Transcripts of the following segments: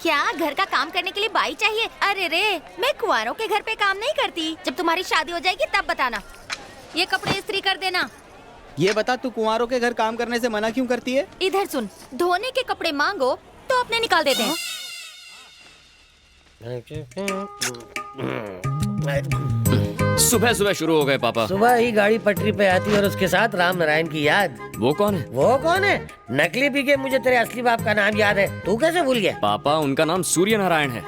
क्या घर का काम करने के लिए बाई चाहिए? अरे रे, मैं कुंवारों के घर पे काम नहीं करती। जब तुम्हारी शादी हो जाएगी तब बताना। ये कपड़े इस्त्री कर देना। ये बता, तू कुंवारों के घर काम करने से मना क्यों करती है? इधर सुन, धोने के कपड़े मांगो तो अपने निकाल देते हैं। सुबह सुबह शुरू हो गए पापा। सुबह ही गाड़ी पटरी पे आती और उसके साथ राम नारायण की याद। वो कौन है? वो कौन है? नकली पी के मुझे तेरे असली बाप का नाम याद है, तू कैसे भूल गया? पापा, उनका नाम सूर्य नारायण है।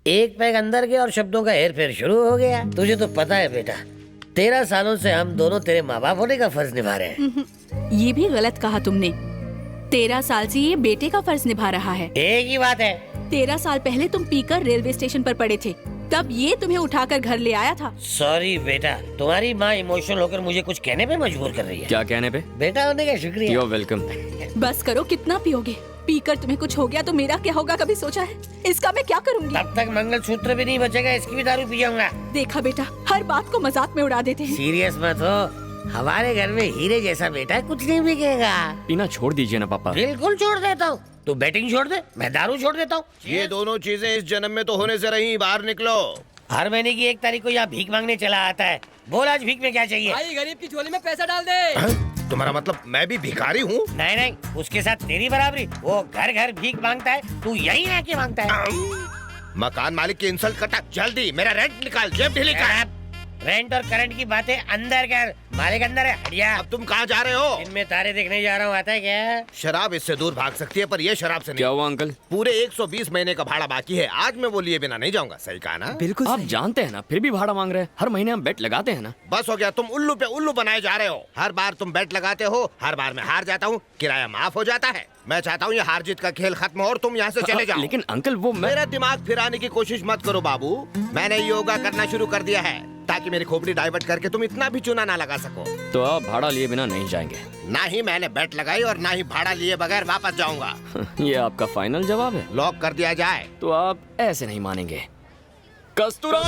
एक पैग अंदर गया और शब्दों का हेर फेर शुरू हो गया। तुझे तो पता है बेटा, 13 सालों से हम दोनों तेरे माँ बाप होने का फर्ज निभा रहे हैं। ये भी गलत कहा तुमने। 13 साल से ये बेटे का फर्ज निभा रहा है। एक ही बात है। 13 साल पहले तुम पीकर रेलवे स्टेशन पर पड़े थे, तब ये तुम्हें उठाकर घर ले आया था। सॉरी बेटा, तुम्हारी माँ इमोशनल होकर मुझे कुछ कहने पे मजबूर कर रही है। क्या कहने पे? बेटा होने का शुक्रिया। You're welcome। बस करो, कितना पियोगे? पीकर तुम्हें कुछ हो गया तो मेरा क्या होगा, कभी सोचा है? इसका मैं क्या करूंगी? तब तक मंगलसूत्र भी नहीं बचेगा, इसकी भी दारू पी जाऊंगा। देखा बेटा, हर बात को मजाक में उड़ा देते हैं। सीरियस मत हो, हमारे घर में हीरे जैसा बेटा कुछ नहीं बिकेगा। पीना छोड़ दीजिए ना पापा। बिल्कुल छोड़ देता हूँ। तू बैटिंग छोड़ दे, मैं दारू छोड़ देता हूँ। ये दोनों चीजें इस जन्म में तो होने से रही। बाहर निकलो। हर महीने की 1 तारीख को यहाँ भीख मांगने चला आता है। बोल आज भीख में क्या चाहिए? भाई गरीब की झोली में पैसा डाल दे। तुम्हारा मतलब मैं भी भिखारी हूँ? नहीं नहीं, उसके साथ तेरी बराबरी। वो घर घर भीख मांगता है, तू यहीं आके मांगता है। मकान मालिक की इंसल्ट करता। जल्दी मेरा रेंट निकाल, जेब ढीली कर। रेंट और करंट की बातें अंदर कर, मालिक अंदर है, हटिया। अब तुम कहाँ जा रहे हो? इनमें तारे देखने जा रहा हूँ, आता है क्या? शराब इससे दूर भाग सकती है, पर ये शराब से क्या नहीं। हुआ अंकल? पूरे 120 महीने का भाड़ा बाकी है। आज मैं वो लिए बिना नहीं जाऊंगा। सही कहा ना? बिल्कुल आप सही। जानते हैं ना, फिर भी भाड़ा मांग रहे हैं। हर महीने हम बेट लगाते हैं ना। बस हो गया, तुम उल्लू पे उल्लू बनाए जा रहे हो। हर बार तुम बेट लगाते हो, हर बार मैं हार जाता हूँ, किराया माफ हो जाता है। मैं चाहता हूँ ये हार जीत का खेल खत्म हो और तुम यहाँ से चले जाओ। लेकिन अंकल वो मेरा दिमाग फिराने की कोशिश मत करो बाबू। मैंने योगा करना शुरू कर दिया है ताकि मेरी खोपड़ी डाइवर्ट करके तुम इतना भी चूना ना लगा सको। तो आप भाड़ा लिए बिना नहीं जाएंगे? ना ही मैंने बेट लगाई और ना ही भाड़ा लिए बगैर वापस जाऊंगा। ये आपका फाइनल जवाब है? लॉक कर दिया जाए। तो आप ऐसे नहीं मानेंगे। कस्तूरा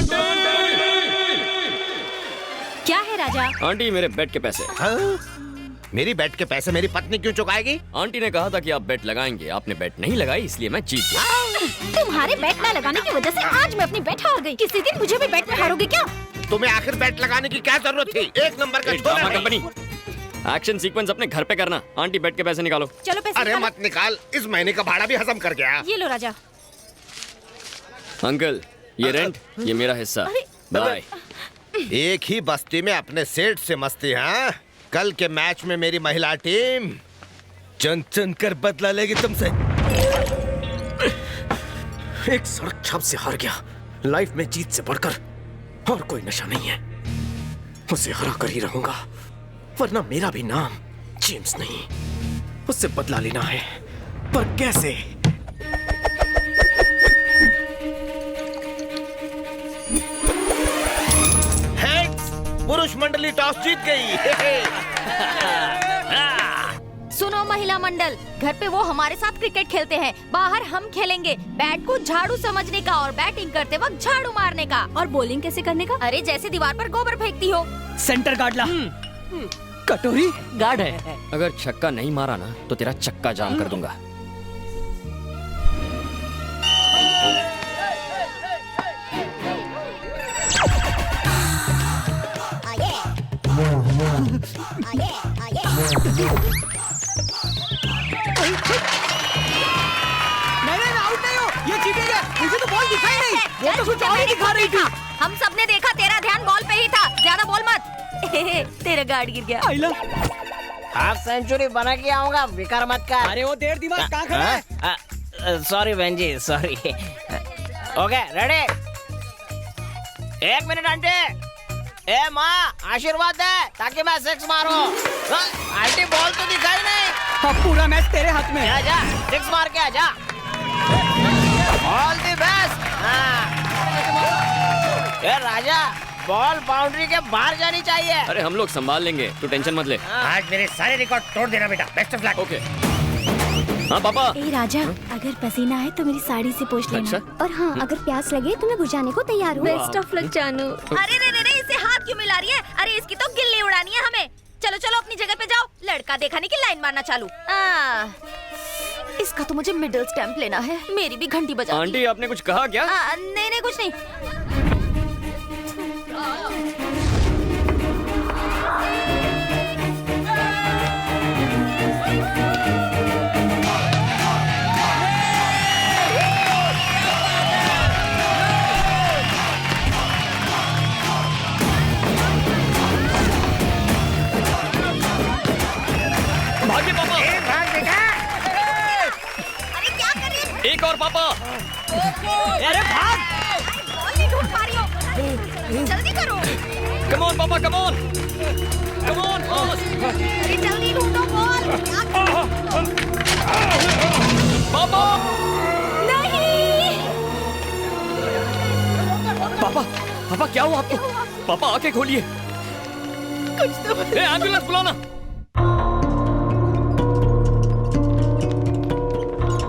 क्या है राजा? आंटी, मेरे बेट के पैसे। हाँ? मेरी बेट के पैसे मेरी पत्नी क्यों चुकाएगी? आंटी ने कहा था कि आप बेट लगाएंगे, आपने बेट नहीं लगाई, इसलिए मैं जीत गया। तुम्हारे बैट न लगाने की वजह से आज मैं अपनी बैट हार गई। किसी दिन मुझे भी बैट में हारोगे क्या? तुम्हें आखिर बेट लगाने की क्या जरूरत थी? एक नंबर का ड्रामा छोरा कंपनी। एक्शन सीक्वेंस अपने घर पे करना। आंटी, बेट के पैसे निकालो। चलो पैसे अरे निकालो। मत निकाल, इस महीने का भाड़ा भी हजम कर गया। ये लो राजा। अंकल, ये रेंट, ये मेरा हिस्सा। बाय। एक ही बस्ती में अपने सेठ से मस्ती। हाँ, कल के मैच में मेरी महिला टीम चुन चुन कर बदला लेगी तुमसे। एक सड़क छाप से हार गया। लाइफ में जीत से बढ़कर और कोई नशा नहीं है। उसे हरा कर ही रहूंगा, वरना मेरा भी नाम जेम्स नहीं। उससे बदला लेना है, पर कैसे? हेड्स, पुरुष मंडली टॉस जीत गई। सुनो महिला मंडल, घर पे वो हमारे साथ क्रिकेट खेलते हैं, बाहर हम खेलेंगे। बैट को झाड़ू समझने का और बैटिंग करते वक्त झाड़ू मारने का। और बॉलिंग कैसे करने का? अरे जैसे दीवार पर गोबर फेंकती हो। सेंटर गार्ड ला। कटोरी गार्ड है। अगर छक्का नहीं मारा ना तो तेरा चक्का जाम कर दूंगा। नहीं आउट नहीं हो, ये चीटिंग है। मुझे तो बॉल दिखाई नहीं, वो तो कुछ और ही दिखा रही थी। हम सबने देखा, तेरा ध्यान बॉल पे ही था। ज्यादा बोल मत। तेरा गार्ड गिर गया। आइला। हाफ सेंचुरी बना के आऊंगा, बेकार मत कर। अरे वो देर दिमाग कहाँ खड़ा है? सॉरी बहन जी, sorry. Okay ready. 1 minute aunty. ए माँ, आशीर्वाद दे ताकि मैं 6 मारूं। आंटी बॉल तो दिखाई नहीं। अब पूरा मैच तेरे हाथ में। जा जा, 6 मार के आजा। All the best. A Raja, ball boundary के बाहर जानी चाहिए। अरे हम लोग संभाल लेंगे, तू टेंशन मत ले। आज मेरे सारे रिकॉर्ड तोड़ देना बेटा। Best of luck. ओके। हाँ पापा। ए राजा, अगर पसीना है तो मेरी साड़ी से पोंछ लेना। अच्छा? और हाँ, अगर प्यास लगे तो मैं बुझाने को तैयार हूँ। बेस्ट ऑफ लक जानू। अरे रे रे रे, इसे हाथ क्यों मिला रही है? अरे इसकी तो गिल्ली उड़ानी है हमें। चलो चलो अपनी जगह पे जाओ। लड़का देखा नहीं कि लाइन मारना चालू। इसका तो मुझे मिडिल स्टैम्प लेना है। मेरी भी घंटी बजा दी। आंटी आपने कुछ कहा क्या? नहीं नहीं कुछ नहीं। भागे पापा। अरे क्या कर रही है? एक और पापा। अरे भाग। बॉल नहीं ढूंढ पा रही हो। जल्दी करो। कम ऑन पापा, come on. Come on boss. अरे जल्दी ढूंढो बॉल। पापा। नहीं। पापा, पापा क्या हुआ आपको? पापा आंखें खोलिए। कुछ तो एम्बुलेंस बुलाना।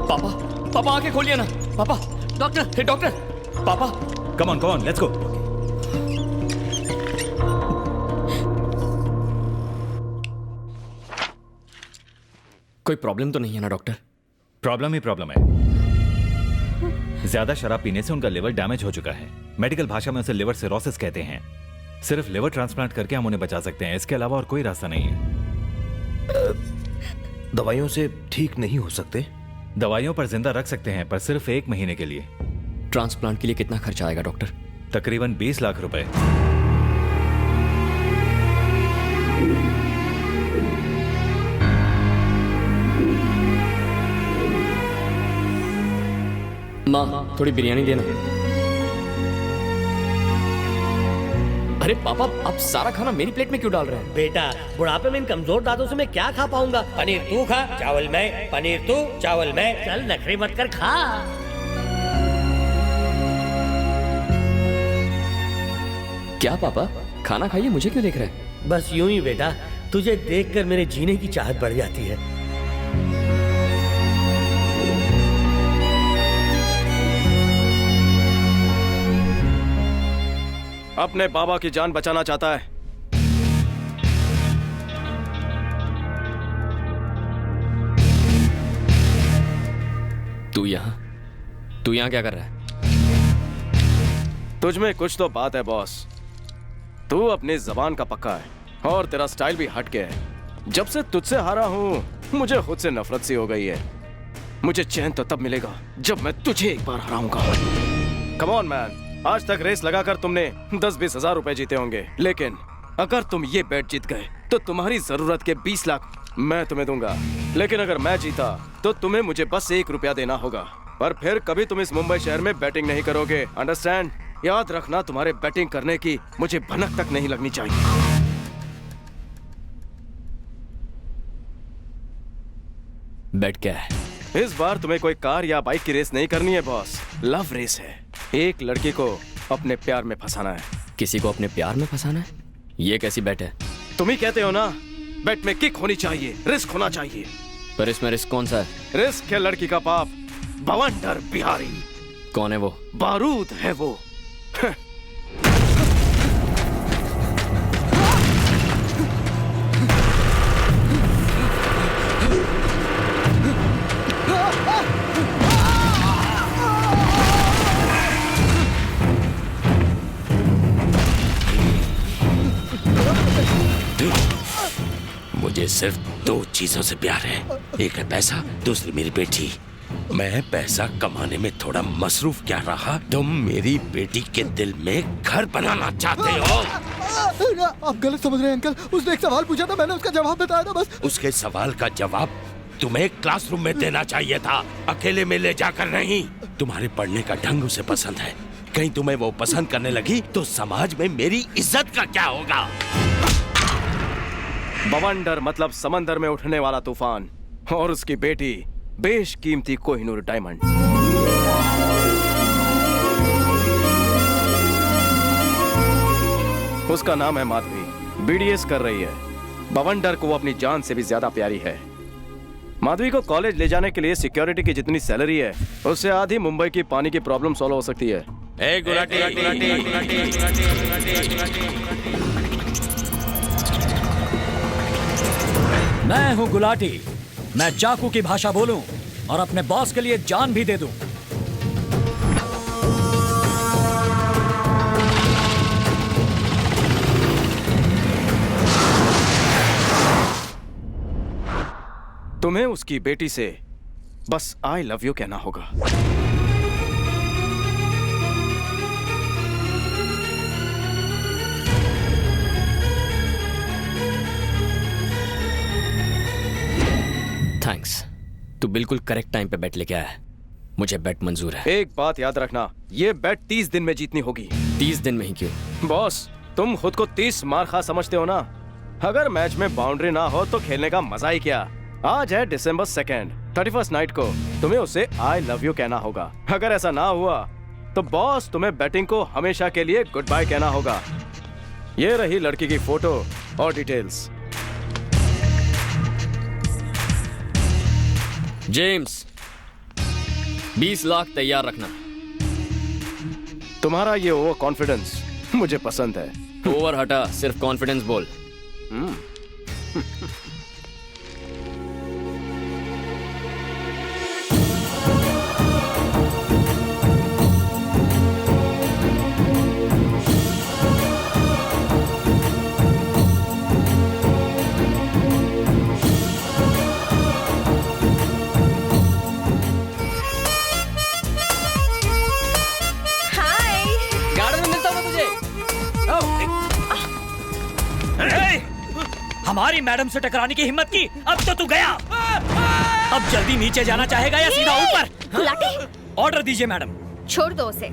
पापा, पापा आंखें खोलिए ना। पापा, डॉक्टर, डॉक्टर। पापा, कम ऑन, लेट्स गो। कोई प्रॉब्लम तो नहीं है ना डॉक्टर? प्रॉब्लम ही प्रॉब्लम है। ज्यादा शराब पीने से उनका लिवर डैमेज हो चुका है। मेडिकल भाषा में उसे लिवर सिरोसिस कहते हैं। सिर्फ लिवर ट्रांसप्लांट करके हम उन्हें बचा सकते हैं, इसके अलावा और कोई रास्ता नहीं है। दवाइयों से ठीक नहीं हो सकते? दवाइयों पर जिंदा रख सकते हैं, पर सिर्फ 1 महीने के लिए। ट्रांसप्लांट के लिए कितना खर्चा आएगा डॉक्टर? तकरीबन 20 लाख रुपए। माँ, थोड़ी बिरयानी देना। अरे पापा, आप सारा खाना मेरी प्लेट में क्यों डाल रहे हैं? बेटा, बुढ़ापे में इन कमजोर दांतों से मैं क्या खा पाऊंगा? पनीर तू खा, चावल मैं, पनीर तू, चावल मैं। चल नखरे मत कर, खा। क्या पापा, खाना खाइए, मुझे क्यों देख रहे हैं? बस यूं ही बेटा, तुझे देखकर मेरे जीने की चाहत बढ़ जाती है। अपने बाबा की जान बचाना चाहता है। तू यहाँ क्या कर रहा है? तुझ में कुछ तो बात है बॉस। तू अपनी जबान का पक्का है और तेरा स्टाइल भी हट के है। जब से तुझसे हारा हूँ, मुझे खुद से नफरत सी हो गई है। मुझे चैन तो तब मिलेगा जब मैं तुझे एक बार हराऊंगा। कम ऑन मैन, आज तक रेस लगाकर तुमने 10-20 हजार रुपए जीते होंगे, लेकिन अगर तुम ये बेट जीत गए तो तुम्हारी जरूरत के 20 लाख मैं तुम्हें दूंगा। लेकिन अगर मैं जीता तो तुम्हें मुझे बस 1 रुपया देना होगा। पर फिर कभी तुम इस मुंबई शहर में बैटिंग नहीं करोगे, अंडरस्टैंड? याद रखना, तुम्हारे बैटिंग करने की मुझे भनक तक नहीं लगनी चाहिए। बेट क्या है? इस बार तुम्हें कोई कार या बाइक की रेस नहीं करनी है बॉस, लव रेस है। एक लड़की को अपने प्यार में फंसाना है। किसी को अपने प्यार में फंसाना है? ये कैसी बेट है? तुम ही कहते हो ना, बेट में किक होनी चाहिए, रिस्क होना चाहिए। पर इसमें रिस्क कौन सा है? रिस्क है लड़की का बाप, बवंडर बिहारी। कौन है वो? बारूद है वो। मुझे सिर्फ 2 चीजों से प्यार है, एक है पैसा, दूसरी मेरी बेटी। मैं पैसा कमाने में थोड़ा मसरूफ क्या रहा, तुम मेरी बेटी के दिल में घर बनाना चाहते हो। आप गलत समझ रहे हैं अंकल, उसने एक सवाल पूछा था, मैंने उसका जवाब बताया था बस। उसके सवाल का जवाब तुम्हें क्लासरूम में देना चाहिए था, अकेले में ले जाकर नहीं। तुम्हारे पढ़ने का ढंग उसे पसंद है, कहीं तुम्हें वो पसंद करने लगी तो समाज में मेरी इज्जत का क्या होगा? बवंडर मतलब समंदर में उठने वाला तूफान, और उसकी बेटी बेशकीमती कोहिनूर डायमंड। उसका नाम है माधवी, बीडीएस कर रही है। बवंडर को वो अपनी जान से भी ज्यादा प्यारी है। माधवी को कॉलेज ले जाने के लिए सिक्योरिटी की जितनी सैलरी है, उससे आधी मुंबई की पानी की प्रॉब्लम सॉल्व हो सकती है। मैं हूँ गुलाटी, मैं चाकू की भाषा बोलूं और अपने बॉस के लिए जान भी दे दूं। तुम्हें उसकी बेटी से बस आई लव यू कहना होगा। थैंक्स, तू बिल्कुल करेक्ट टाइम पे बेट लेके आया। मुझे बेट मंजूर है। एक बात याद रखना, ये बेट 30 दिन में जीतनी होगी। 30 दिन में ही क्यों? बॉस, तुम खुद को 30 मार खा समझते हो ना। अगर मैच में बाउंड्री ना हो तो खेलने का मजा ही क्या। आज है December 2nd, 31st नाइट को तुम्हें उसे आई लव यू कहना होगा। अगर ऐसा ना हुआ तो बॉस तुम्हें बैटिंग को हमेशा के लिए गुड बाय कहना होगा। ये रही लड़की की फोटो और डिटेल्स। जेम्स, 20 लाख तैयार रखना। तुम्हारा ये ओवर कॉन्फिडेंस मुझे पसंद है। ओवर हटा, सिर्फ कॉन्फिडेंस बोल। गार्डन में मिलता हूँ तुझे। हमारी मैडम से टकराने की हिम्मत की, अब तो तू गया। अब जल्दी नीचे जाना चाहेगा या सीधा ऊपर? गुलाटी, ऑर्डर दीजिए मैडम। छोड़ दो उसे।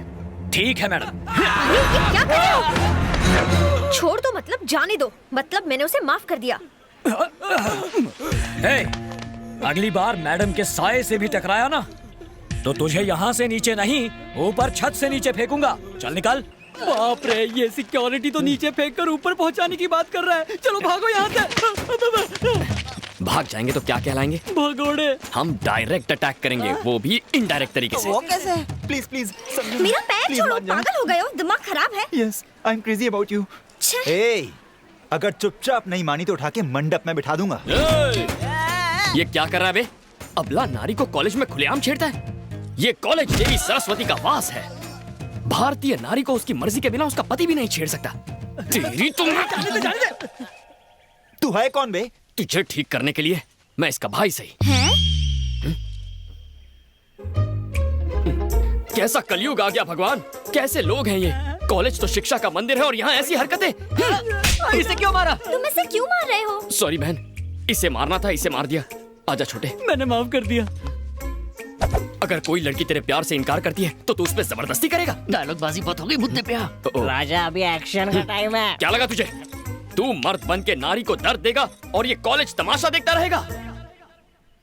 ठीक है मैडम। अरे ये क्या कर रहे हो? छोड़ दो मतलब जाने दो, मतलब मैंने उसे माफ कर दिया। हे, अगली बार मैडम के साए से भी टकराया ना तो तुझे यहाँ से नीचे नहीं, ऊपर छत से नीचे फेंकूंगा। चल निकल। बाप रे, ये सिक्योरिटी तो नीचे फेंक कर ऊपर पहुंचाने की बात कर रहा है। चलो भागो यहाँ से। भाग जाएंगे तो क्या कहलाएंगे? भगोड़े। हम डायरेक्ट अटैक करेंगे, वो भी इनडायरेक्ट तरीके से। वो कैसे? प्लीज प्लीज मेरा पैर छोड़ो, पागल हो गए हो, दिमाग खराब है। Yes, I am crazy about you. ए, अगर चुपचाप नहीं मानी तो उठा के मंडप में बिठा दूंगा। ये क्या कर रहा है बे? अबला नारी को कॉलेज में खुलेआम छेड़ता है। ये कॉलेज देवी सरस्वती का वास है। भारतीय नारी को उसकी मर्जी के बिना उसका पति भी नहीं छेड़ सकता। तेरी तू है कौन बे? तुझे ठीक करने के लिए मैं इसका भाई सही। कैसा कलयुग आ गया भगवान, कैसे लोग हैं ये। कॉलेज तो शिक्षा का मंदिर है और यहाँ ऐसी हरकतें। इसे क्यों मारा? तुम इसे क्यों मार रहे हो? सॉरी बहन, इसे मारना था, इसे मार दिया। आजा छोटे। मैंने माफ कर दिया। अगर कोई लड़की तेरे प्यार से इनकार करती है तो तू उस पे जबरदस्ती करेगा। डायलॉग बाजी बहुत होगी मुझे प्यार। राजा, अभी एक्शन का टाइम है। क्या लगा तुझे? तू मर्द बन के नारी को दर्द देगा और ये कॉलेज तमाशा देखता रहेगा?